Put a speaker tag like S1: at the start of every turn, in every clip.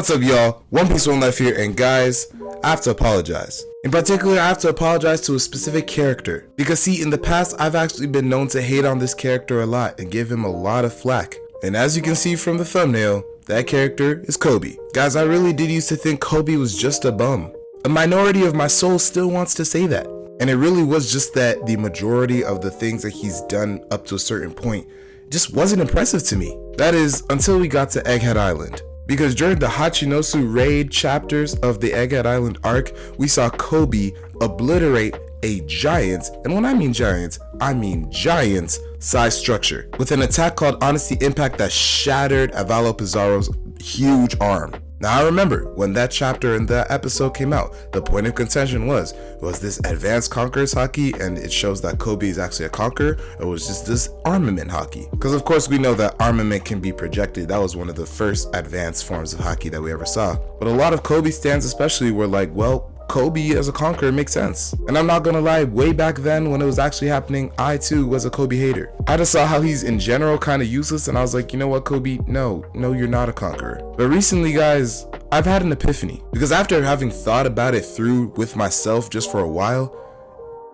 S1: What's up, y'all? One Piece One Life here, and guys, I have to apologize. In particular, I have to apologize to a specific character. Because see, in the past, I've actually been known to hate on this character a lot and give him a lot of flack. And as you can see from the thumbnail, that character is Koby. Guys, I really did used to think Koby was just a bum. A minority of my soul still wants to say that. And it really was just that the majority of the things that he's done up to a certain point just wasn't impressive to me. That is, until we got to Egghead Island. Because during the Hachinosu raid chapters of the Egghead Island arc, we saw Koby obliterate a giant, and when I mean giants size structure, with an attack called Honesty Impact that shattered Avalo Pizarro's huge arm. Now I remember when that chapter and that episode came out, the point of contention was this advanced Conqueror's Haki and it shows that Koby is actually a Conqueror, or was just this armament Haki? Because of course we know that armament can be projected. That was one of the first advanced forms of Haki that we ever saw. But a lot of Koby stands especially were like, well, Koby as a Conqueror makes sense. And I'm not gonna lie, way back then when it was actually happening, I too was a Koby hater. I just saw how he's in general kind of useless and I was like, you know what, Koby, no, you're not a Conqueror. But recently, guys, I've had an epiphany. Because after having thought about it through with myself just for a while,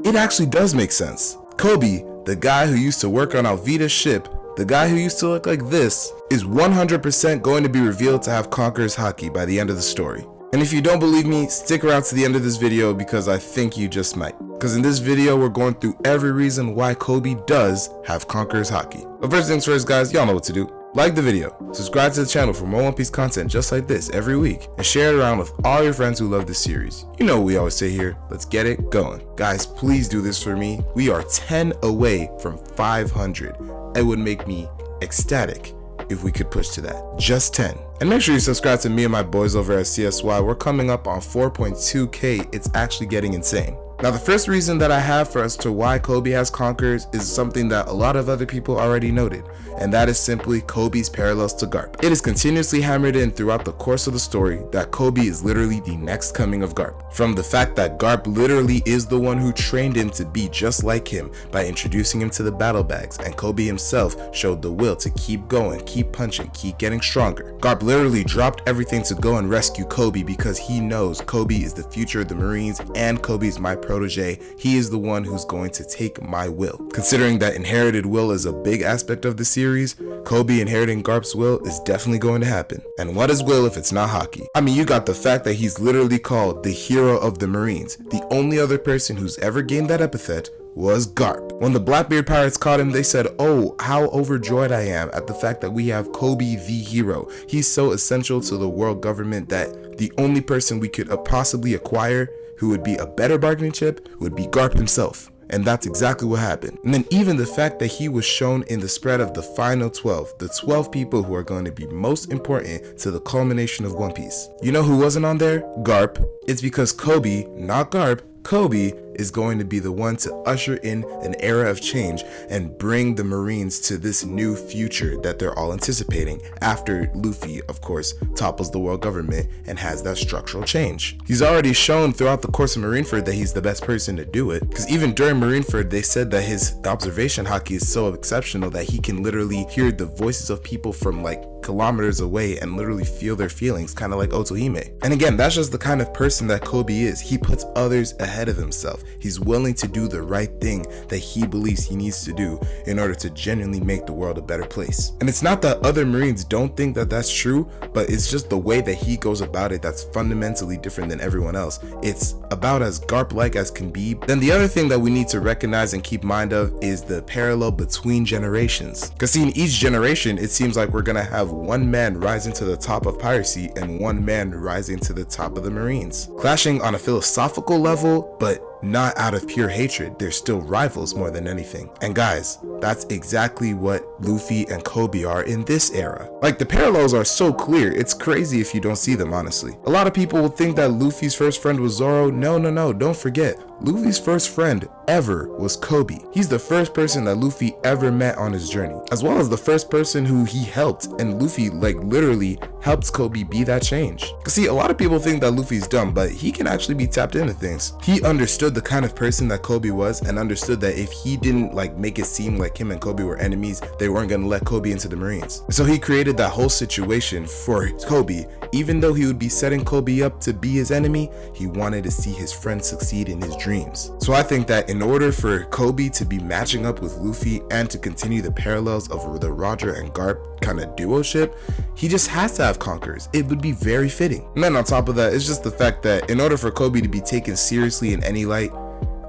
S1: it actually does make sense. Koby, the guy who used to work on Alvida's ship, the guy who used to look like this, is 100% going to be revealed to have Conqueror's Haki by the end of the story. And if you don't believe me, stick around to the end of this video because I think you just might. Because in this video, we're going through every reason why Koby does have Conqueror's Haki. But first things first, guys, y'all know what to do. Like the video, subscribe to the channel for more One Piece content just like this every week, and share it around with all your friends who love this series. You know what we always say here, let's get it going. Guys, please do this for me. We are 10 away from 500. It would make me ecstatic if we could push to that. Just 10. And make sure you subscribe to me and my boys over at CSY. We're coming up on 4.2k. It's actually getting insane. Now, the first reason that I have for us to why Koby has conquerors is something that a lot of other people already noted, and that is simply Koby's parallels to GARP. It is continuously hammered in throughout the course of the story that Koby is literally the next coming of GARP. From the fact that GARP literally is the one who trained him to be just like him by introducing him to the battle bags, and Koby himself showed the will to keep going, keep punching, keep getting stronger. GARP literally dropped everything to go and rescue Koby because he knows Koby is the future of the Marines and Koby is my protege. He is the one who's going to take my will. Considering that inherited will is a big aspect of the series, Koby inheriting GARP's will is definitely going to happen. And what is will if it's not Haki? I mean, you got the fact that he's literally called the hero of the Marines. The only other person who's ever gained that epithet was GARP. When the Blackbeard pirates caught him, they said, oh, how overjoyed I am at the fact that we have Koby the hero. He's so essential to the world government that the only person we could possibly acquire who would be a better bargaining chip would be GARP himself. And that's exactly what happened. And then even the fact that he was shown in the spread of the final 12, the 12 people who are going to be most important to the culmination of One Piece. You know who wasn't on there? GARP. It's because Koby, not GARP, Koby is going to be the one to usher in an era of change and bring the Marines to this new future that they're all anticipating after Luffy, of course, topples the world government and has that structural change. He's already shown throughout the course of Marineford that he's the best person to do it, because even during Marineford they said that his observation Haki is so exceptional that he can literally hear the voices of people from like kilometers away and literally feel their feelings, kind of like Otohime. And again, that's just the kind of person that Koby is. He puts others ahead of himself. He's willing to do the right thing that he believes he needs to do in order to genuinely make the world a better place. And it's not that other Marines don't think that that's true, but it's just the way that he goes about it that's fundamentally different than everyone else. It's about as GARP-like as can be. Then the other thing that we need to recognize and keep mind of is the parallel between generations. Because see, in each generation, it seems like we're gonna have one man rising to the top of piracy and one man rising to the top of the Marines. Clashing on a philosophical level, but not out of pure hatred. They're still rivals more than anything. And guys, that's exactly what Luffy and Koby are in this era. Like, the parallels are so clear, it's crazy if you don't see them, honestly. A lot of people will think that Luffy's first friend was Zoro. No, don't forget. Luffy's first friend ever was Koby. He's the first person that Luffy ever met on his journey, as well as the first person who he helped, and Luffy literally helped Koby be that change. Cause see, a lot of people think that Luffy's dumb, but he can actually be tapped into things. He understood the kind of person that Koby was, and understood that if he didn't make it seem like him and Koby were enemies, they weren't gonna let Koby into the Marines. So he created that whole situation for Koby. Even though he would be setting Koby up to be his enemy, he wanted to see his friend succeed in his dreams. So I think that in order for Koby to be matching up with Luffy and to continue the parallels of the Roger and Garp kind of duo-ship, he just has to have Conquerors. It would be very fitting. And then on top of that, it's just the fact that in order for Koby to be taken seriously in any light,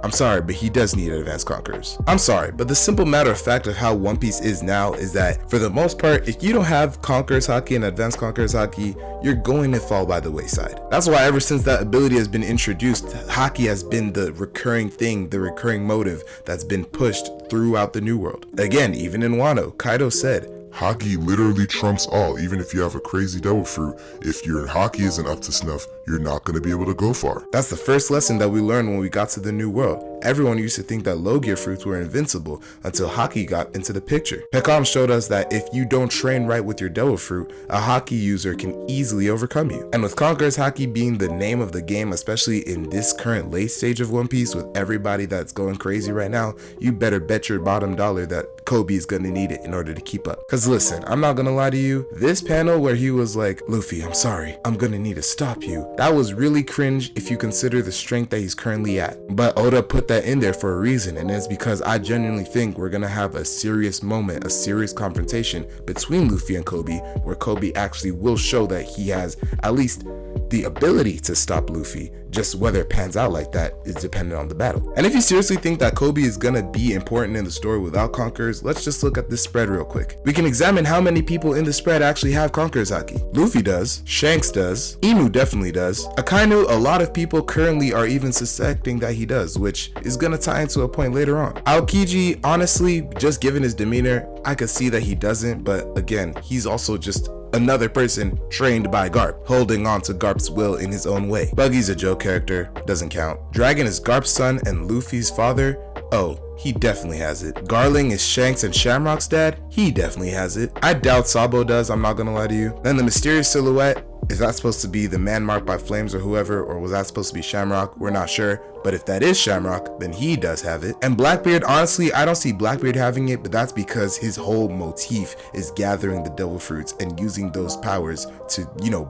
S1: I'm sorry, but he does need advanced Conquerors. I'm sorry, but the simple matter of fact of how One Piece is now is that for the most part, if you don't have Conquerors Haki and advanced Conquerors Haki, you're going to fall by the wayside. That's why ever since that ability has been introduced, Haki has been the recurring thing, the recurring motive that's been pushed throughout the New World. Again, even in Wano, Kaido said,
S2: Haki literally trumps all. Even if you have a crazy devil fruit, if your Haki isn't up to snuff, you're not going to be able to go far.
S1: That's the first lesson that we learned when we got to the New World. Everyone used to think that low gear fruits were invincible until Haki got into the picture. Peckham showed us that if you don't train right with your devil fruit, a Haki user can easily overcome you. And with Conqueror's Haki being the name of the game, especially in this current late stage of One Piece with everybody that's going crazy right now, you better bet your bottom dollar that Koby is gonna need it in order to keep up. Cause listen, I'm not gonna lie to you, this panel where he was like, Luffy, I'm sorry, I'm gonna need to stop you, that was really cringe if you consider the strength that he's currently at. But Oda put that in there for a reason, and it's because I genuinely think we're gonna have a serious moment, a serious confrontation between Luffy and Koby, where Koby actually will show that he has at least the ability to stop Luffy. Just whether it pans out like that is dependent on the battle. And if you seriously think that Koby is gonna be important in the story without Conquerors, let's just look at this spread real quick. We can examine how many people in the spread actually have Conquerors Haki. Luffy does, Shanks does, Inu definitely does, Akainu, a lot of people currently are even suspecting that he does, which is gonna tie into a point later on. Aokiji, honestly, just given his demeanor, I could see that he doesn't, but again, he's also just another person trained by Garp, holding on to Garp's will in his own way. Buggy's a joke character, doesn't count. Dragon is Garp's son and Luffy's father. Oh, he definitely has it. Garling is Shanks and Shamrock's dad. He definitely has it. I doubt Sabo does, I'm not gonna lie to you. Then the mysterious silhouette, is that supposed to be the man marked by flames or whoever, or was that supposed to be Shamrock? We're not sure, but if that is Shamrock, then he does have it. And Blackbeard, honestly, I don't see Blackbeard having it, but that's because his whole motif is gathering the devil fruits and using those powers to,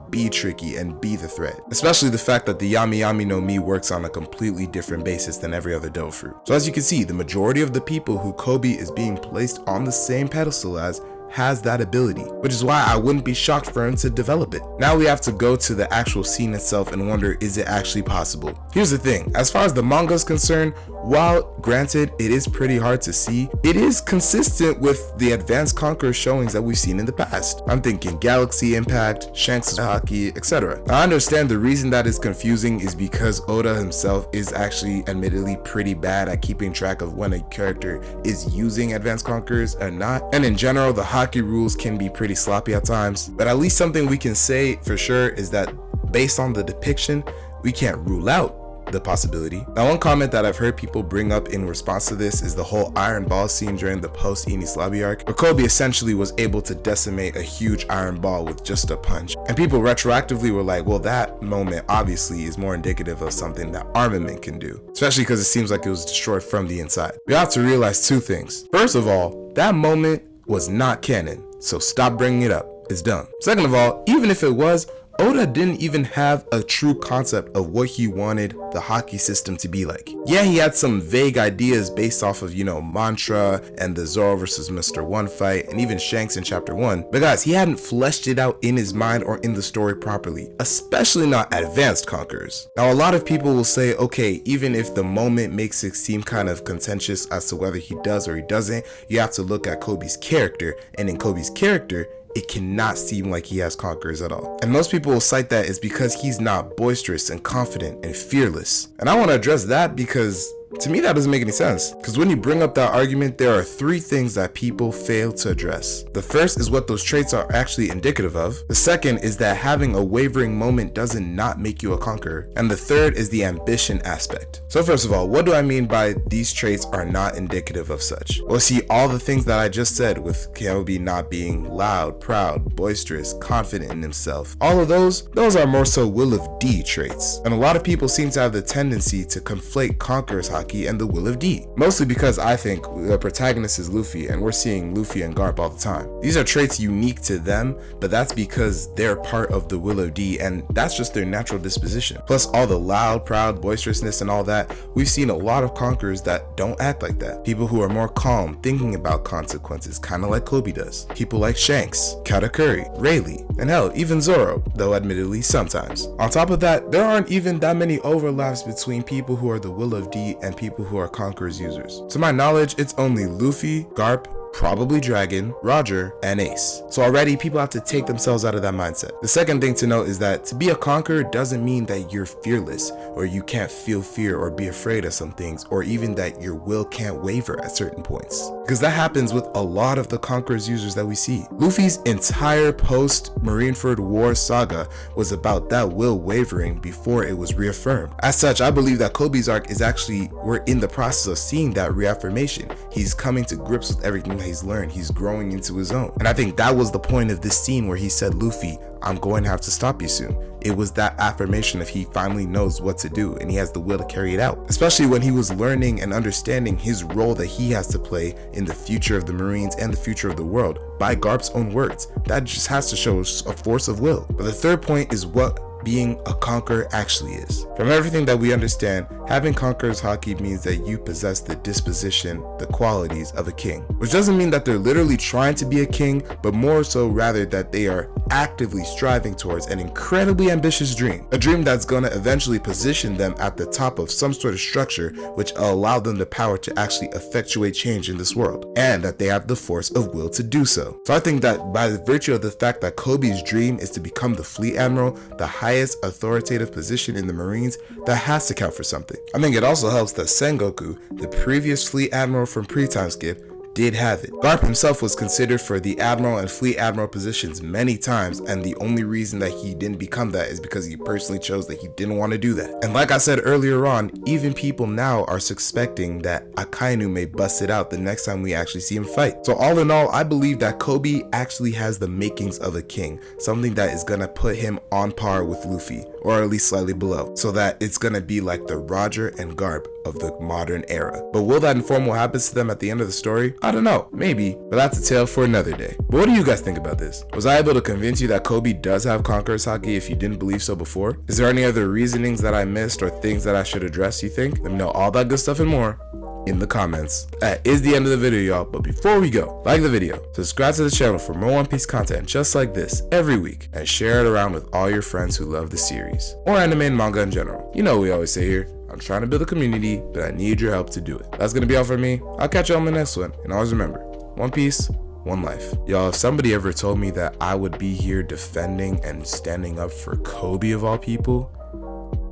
S1: be tricky and be the threat. Especially the fact that the Yami Yami no Mi works on a completely different basis than every other devil fruit. So as you can see, the majority of the people who Koby is being placed on the same pedestal as has that ability, which is why I wouldn't be shocked for him to develop it. Now we have to go to the actual scene itself and wonder, is it actually possible? Here's the thing, as far as the manga is concerned, while granted it is pretty hard to see, it is consistent with the advanced Conqueror showings that we've seen in the past. I'm thinking Galaxy Impact, Shanks' Haki, etc. I understand the reason that is confusing is because Oda himself is actually admittedly pretty bad at keeping track of when a character is using advanced Conquerors or not, and in general the Haki rules can be pretty sloppy at times, but at least something we can say for sure is that based on the depiction, we can't rule out the possibility. Now, one comment that I've heard people bring up in response to this is the whole iron ball scene during the post Enies Lobby arc, where Koby essentially was able to decimate a huge iron ball with just a punch. And people retroactively were like, well, that moment obviously is more indicative of something that armament can do, especially because it seems like it was destroyed from the inside. We have to realize two things. First of all, that moment was not canon, so stop bringing it up. It's dumb. Second of all, even if it was, Oda didn't even have a true concept of what he wanted the Haki system to be like. Yeah, he had some vague ideas based off of, Mantra and the Zoro versus Mr. One fight, and even Shanks in chapter 1. But guys, he hadn't fleshed it out in his mind or in the story properly, especially not advanced Conquerors. Now, a lot of people will say, okay, even if the moment makes it seem kind of contentious as to whether he does or he doesn't, you have to look at Koby's character, and in Koby's character, it cannot seem like he has Conquerors at all. And most people will cite that is because he's not boisterous and confident and fearless. And I want to address that because To me, that doesn't make any sense, because when you bring up that argument, there are three things that people fail to address. The first is what those traits are actually indicative of. The second is that having a wavering moment doesn't not make you a conqueror. And the third is the ambition aspect. So first of all, what do I mean by these traits are not indicative of such? Well, see, all the things that I just said, with Koby not being loud, proud, boisterous, confident in himself, all of those are more so Will of D traits. And a lot of people seem to have the tendency to conflate Conqueror's Haki and the Will of D, mostly because I think the protagonist is Luffy, and we're seeing Luffy and GARP all the time. These are traits unique to them, but that's because they're part of the Will of D, and that's just their natural disposition. Plus all the loud, proud, boisterousness and all that, we've seen a lot of conquerors that don't act like that. People who are more calm, thinking about consequences, kind of like Koby does. People like Shanks, Katakuri, Rayleigh, and hell, even Zoro, though admittedly sometimes. On top of that, there aren't even that many overlaps between people who are the Will of D and people who are Conqueror's users. To my knowledge, it's only Luffy, GARP, probably Dragon, Roger, and Ace. So already people have to take themselves out of that mindset. The second thing to note is that to be a conqueror doesn't mean that you're fearless, or you can't feel fear or be afraid of some things, or even that your will can't waver at certain points. Because that happens with a lot of the conqueror's users that we see. Luffy's entire post-Marineford War saga was about that will wavering before it was reaffirmed. As such, I believe that Koby's arc is actually, we're in the process of seeing that reaffirmation. He's coming to grips with everything that he's learned. He's growing into his own. And I think that was the point of this scene where he said, Luffy, I'm going to have to stop you soon. It was that affirmation of he finally knows what to do and he has the will to carry it out. Especially when he was learning and understanding his role that he has to play in the future of the Marines and the future of the world by GARP's own words. That just has to show a force of will. But the third point is what being a conqueror actually is. From everything that we understand, having Conqueror's Haki means that you possess the disposition, the qualities of a king. Which doesn't mean that they're literally trying to be a king, but more so rather that they are actively striving towards an incredibly ambitious dream. A dream that's gonna eventually position them at the top of some sort of structure which will allow them the power to actually effectuate change in this world, and that they have the force of will to do so. So I think that by virtue of the fact that Koby's dream is to become the fleet admiral, the highest authoritative position in the Marines, that has to count for something. I think it also helps that Sengoku, the previous fleet admiral from pre-time skip, did have it. GARP himself was considered for the admiral and fleet admiral positions many times, and the only reason that he didn't become that is because he personally chose that he didn't want to do that. And like I said earlier on, even people now are suspecting that Akainu may bust it out the next time we actually see him fight. So all in all, I believe that Koby actually has the makings of a king, something that is gonna put him on par with Luffy, or at least slightly below, so that it's gonna be like the Roger and GARP of the modern era. But will that inform what happens to them at the end of the story? I don't know, maybe, but that's a tale for another day. But what do you guys think about this? Was I able to convince you that Koby does have Conqueror's Haki if you didn't believe so before? Is there any other reasonings that I missed or things that I should address, you think? Let me know all that good stuff and more in the comments. That is the end of the video, y'all, but before we go, like the video, subscribe to the channel for more One Piece content just like this every week, and share it around with all your friends who love the series, or anime and manga in general. You know what we always say here, I'm trying to build a community, but I need your help to do it. That's gonna be all for me. I'll catch you on the next one, and always remember, one piece, one life. Y'all, if somebody ever told me that I would be here defending and standing up for Koby of all people,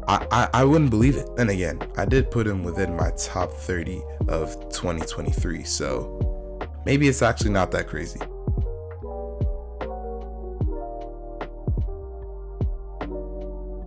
S1: I wouldn't believe it. And again, I did put him within my top 30 of 2023, so maybe it's actually not that crazy.